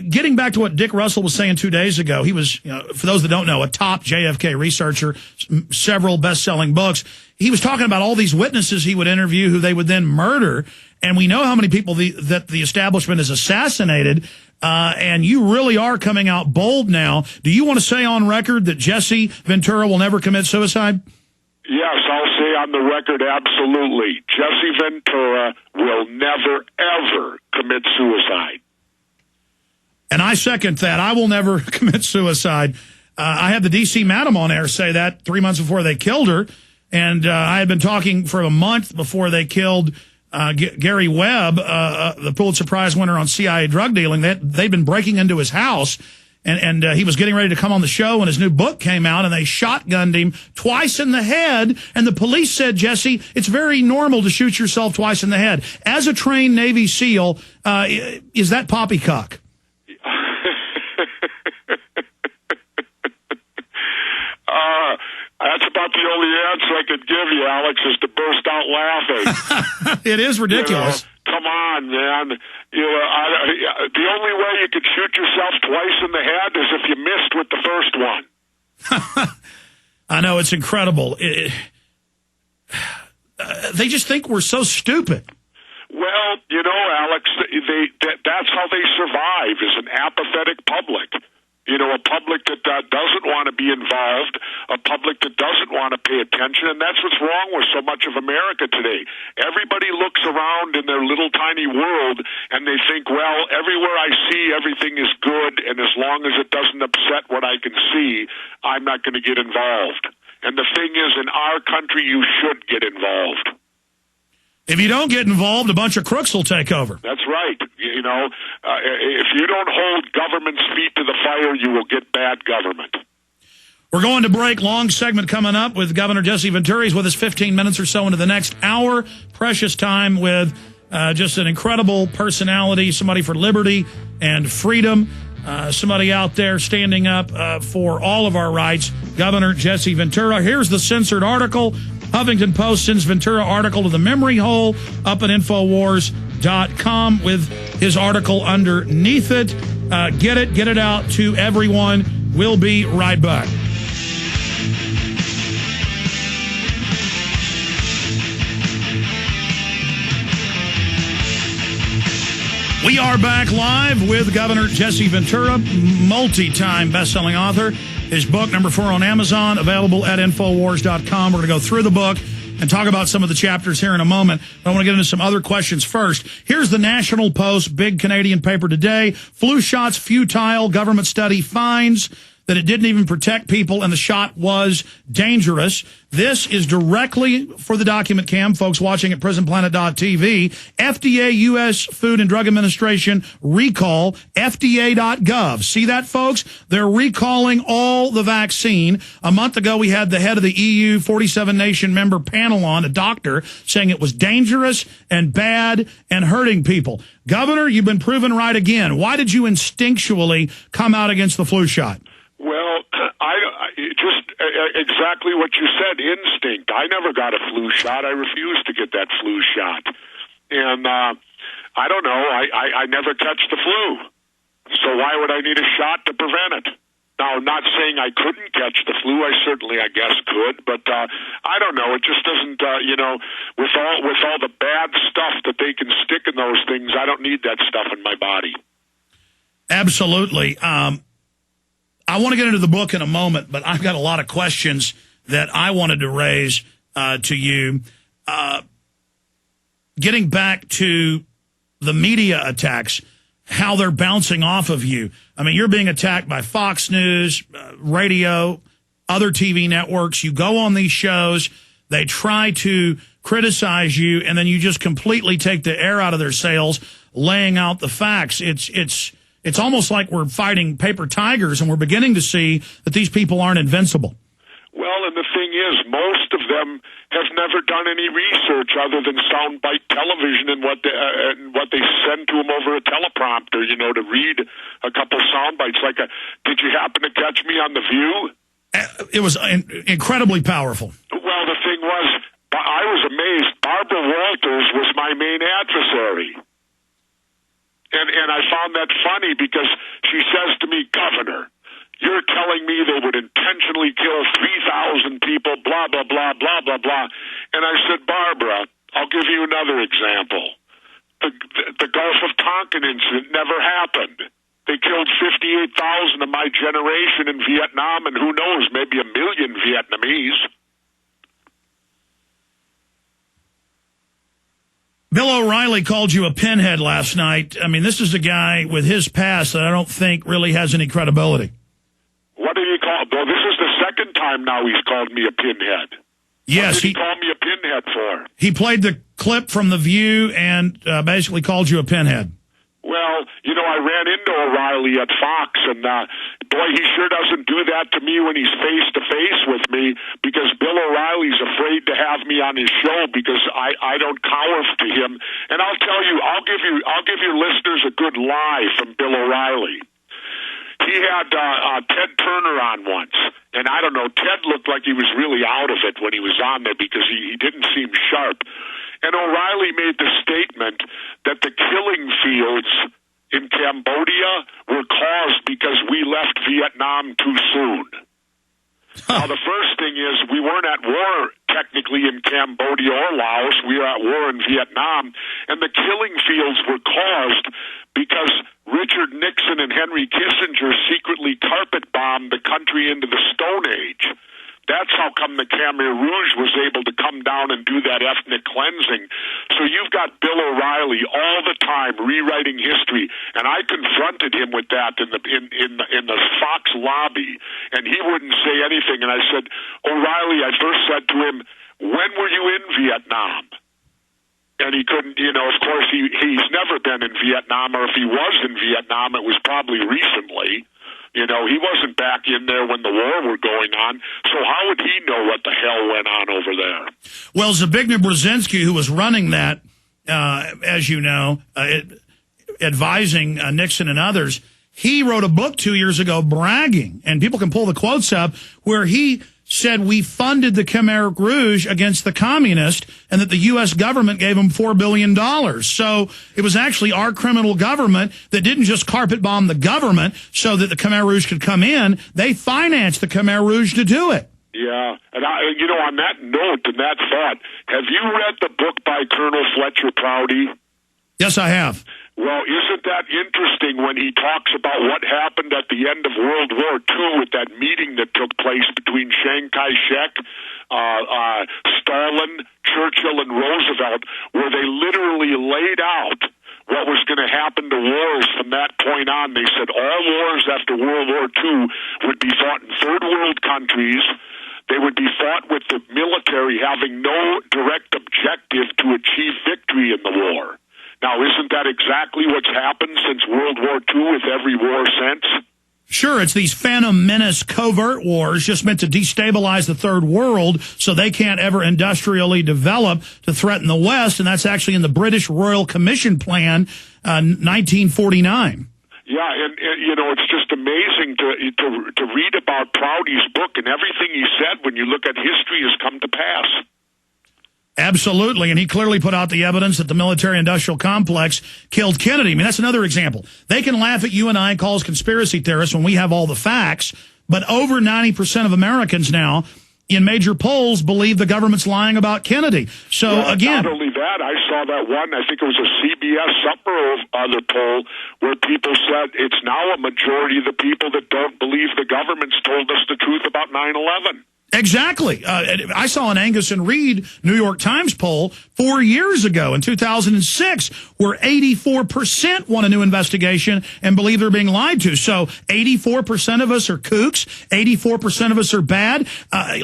getting back to what Dick Russell was saying 2 days ago, he was, for those that don't know, a top JFK researcher, several best-selling books. He was talking about all these witnesses he would interview who they would then murder, and we know how many people that the establishment has assassinated, and you really are coming out bold now. Do you want to say on record that Jesse Ventura will never commit suicide? Yes, I'll say on the record, absolutely. Jesse Ventura will never, ever commit suicide. And I second that. I will never commit suicide. I had the D.C. madam on air say that 3 months before they killed her. And I had been talking for a month before they killed Gary Webb, the Pulitzer Prize winner on CIA drug dealing. They'd been breaking into his house. And he was getting ready to come on the show when his new book came out, and they shotgunned him twice in the head. And the police said, Jesse, it's very normal to shoot yourself twice in the head. As a trained Navy SEAL, is that poppycock? That's about the only answer I could give you, Alex, is to burst out laughing. It is ridiculous. Come on, man. The only way you could shoot yourself twice in the head is if you missed with the first one. I know, it's incredible. They just think we're so stupid. Well, Alex, that's how they survive, is an apathetic public. A public that doesn't want to be involved, a public that doesn't want to pay attention, and that's what's wrong with so much of America today. Everybody looks around in their little tiny world, and they think, well, everywhere I see, everything is good, and as long as it doesn't upset what I can see, I'm not going to get involved. And the thing is, in our country, you should get involved. If you don't get involved, a bunch of crooks will take over. That's right. If you don't hold government's feet to the fire, you will get bad government. We're going to break. Long segment coming up with Governor Jesse Ventura. He's with us 15 minutes or so into the next hour. Precious time with just an incredible personality, somebody for liberty and freedom, somebody out there standing up for all of our rights, Governor Jesse Ventura. Here's the censored article. Huffington-Post sends Ventura article to the memory hole up at Infowars.com with his article underneath it. Get it out to everyone. We'll be right back. We are back live with Governor Jesse Ventura, multi-time best-selling author. His book, number 4 on Amazon, available at Infowars.com. We're going to go through the book and talk about some of the chapters here in a moment. But I want to get into some other questions first. Here's the National Post, big Canadian paper today. Flu shots futile. Government study finds that it didn't even protect people and the shot was dangerous. This is directly for the document cam, folks watching at prisonplanet.tv. FDA, U.S. Food and Drug Administration recall, FDA.gov. See that, folks? They're recalling all the vaccine. A month ago, we had the head of the EU 47-nation member panel on, a doctor, saying it was dangerous and bad and hurting people. Governor, you've been proven right again. Why did you instinctually come out against the flu shot? Well, just exactly what you said, instinct. I never got a flu shot. I refused to get that flu shot. And I don't know, I never catch the flu. So why would I need a shot to prevent it? Now, I'm not saying I couldn't catch the flu. I guess could. But I don't know. It just doesn't, with all the bad stuff that they can stick in those things, I don't need that stuff in my body. Absolutely. I want to get into the book in a moment, but I've got a lot of questions that I wanted to raise to you. Getting back to the media attacks, how they're bouncing off of you. I mean, you're being attacked by Fox News, radio, other TV networks. You go on these shows, they try to criticize you, and then you just completely take the air out of their sails, laying out the facts. It's almost like we're fighting paper tigers, and we're beginning to see that these people aren't invincible. Well, and the thing is, most of them have never done any research other than soundbite television and what they send to them over a teleprompter, to read a couple soundbites. Did you happen to catch me on The View? It was incredibly powerful. Well, the thing was, I was amazed. Barbara-Walters was my main adversary. And I found that funny because she says to me, Governor, you're telling me they would intentionally kill 3,000 people, blah, blah, blah, blah, blah, blah. And I said, Barbara, I'll give you another example. The Gulf of Tonkin incident never happened. They killed 58,000 of my generation in Vietnam, and who knows, maybe 1 million Vietnamese. Bill O'Reilly called you a pinhead last night. I mean, this is a guy with his past that I don't think really has any credibility. What did he call? Well, this is the second time now he's called me a pinhead. Yes, what did he called me a pinhead for? He played the clip from The View and basically called you a pinhead. Well, you know, I ran into O'Reilly at Fox, and boy, he sure doesn't do that to me when he's face-to-face with me, because Bill O'Reilly's afraid to have me on his show because I don't cower to him. And I'll tell you, I'll give your listeners a good lie from Bill O'Reilly. He had Ted Turner on once, and I don't know, Ted looked like he was really out of it when he was on there because he didn't seem sharp. And O'Reilly made the statement that the killing fields in Cambodia were caused because we left Vietnam too soon. Now, the first thing is we weren't at war technically in Cambodia or Laos. We were at war in Vietnam. And the killing fields were caused because Richard Nixon and Henry Kissinger secretly carpet bombed the country into the Stone Age. That's how come the Khmer Rouge was able to come down and do that ethnic cleansing. So you've got Bill O'Reilly all the time rewriting history, and I confronted him with that in the Fox lobby, and he wouldn't say anything. And I said, O'Reilly, I first said to him, when were you in Vietnam? And he couldn't, you know, of course, he's never been in Vietnam, or if he was in Vietnam, it was probably recently. You know, he wasn't back in there when the war were going on, so how would he know what the hell went on over there? Well, Zbigniew Brzezinski, who was running that, as you know, advising Nixon and others, he wrote a book 2 years ago bragging, and people can pull the quotes up, where he said we funded the Khmer Rouge against the communists and that the U.S. government gave them $4 billion. So it was actually our criminal government that didn't just carpet bomb the government so that the Khmer Rouge could come in. They financed the Khmer Rouge to do it. Yeah, and you know, on that note and that thought, have you read the book by Colonel Fletcher Prouty? Yes, I have. Well, isn't that interesting when he talks about what happened at the end of World War II with that meeting that took place between Chiang Kai-shek, Stalin, Churchill, and Roosevelt, where they literally laid out what was going to happen to wars from that point on. They said all wars after World War II would be fought in third world countries. They would be fought with the military having no direct objective to achieve victory in the war. Now, isn't that exactly what's happened since World War II with every war since? Sure, it's these phantom menace covert wars just meant to destabilize the third world so they can't ever industrially develop to threaten the West, and that's actually in the British Royal Commission Plan, 1949. Yeah, and you know, it's just amazing to read about Prouty's book, and everything he said when you look at history has come to pass. Absolutely, and he clearly put out the evidence that the military-industrial complex killed Kennedy. I mean, that's another example. They can laugh at you and I and call us conspiracy theorists when we have all the facts, but over 90% of Americans now in major polls believe the government's lying about Kennedy. So, well, again... Not only that, I saw that one, I think it was a CBS somewhere other poll, where people said it's now a majority of the people that don't believe the government's told us the truth about 9/11. Exactly. I saw an Angus and Reid New York Times poll 4 years ago in 2006 where 84% want a new investigation and believe they're being lied to. So 84% of us are kooks. 84% of us are bad.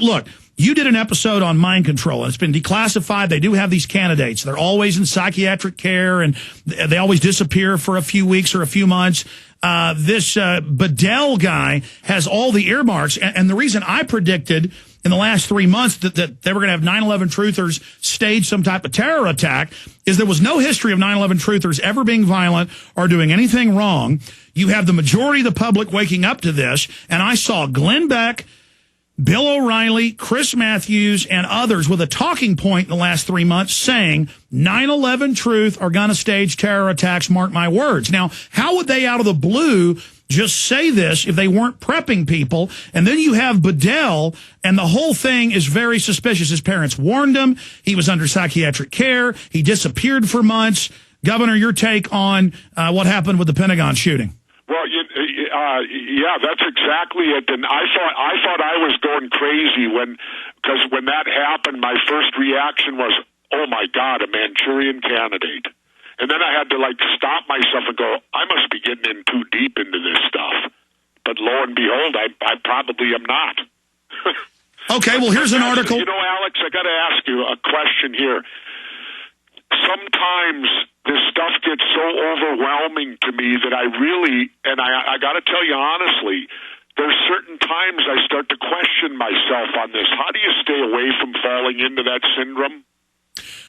Look, you did an episode on mind control, and it's been declassified. They do have these candidates. They're always in psychiatric care, and they always disappear for a few weeks or a few months. This Bedell guy has all the earmarks, and the reason I predicted in the last 3 months that they were going to have 9/11 truthers stage some type of terror attack is there was no history of 9/11 truthers ever being violent or doing anything wrong. You have the majority of the public waking up to this, and I saw Glenn Beck, Bill O'Reilly, Chris Matthews, and others with a talking point in the last 3 months saying 9/11 truth are going to stage terror attacks, mark my words. Now, how would they out of the blue just say this if they weren't prepping people? And then you have Bedell, and the whole thing is very suspicious. His parents warned him. He was under psychiatric care. He disappeared for months. Governor, your take on what happened with the Pentagon shooting? Well, yeah, that's exactly it. And I thought I was going crazy because when that happened, my first reaction was, "Oh my God, a Manchurian Candidate." And then I had to stop myself and go, I must be getting in too deep into this stuff. But lo and behold, I probably am not. Okay, well, here's an article. You know, Alex, I got to ask you a question here. Sometimes this stuff gets so overwhelming to me that I really, and I got to tell you honestly, there's certain times I start to question myself on this. How do you stay away from falling into that syndrome?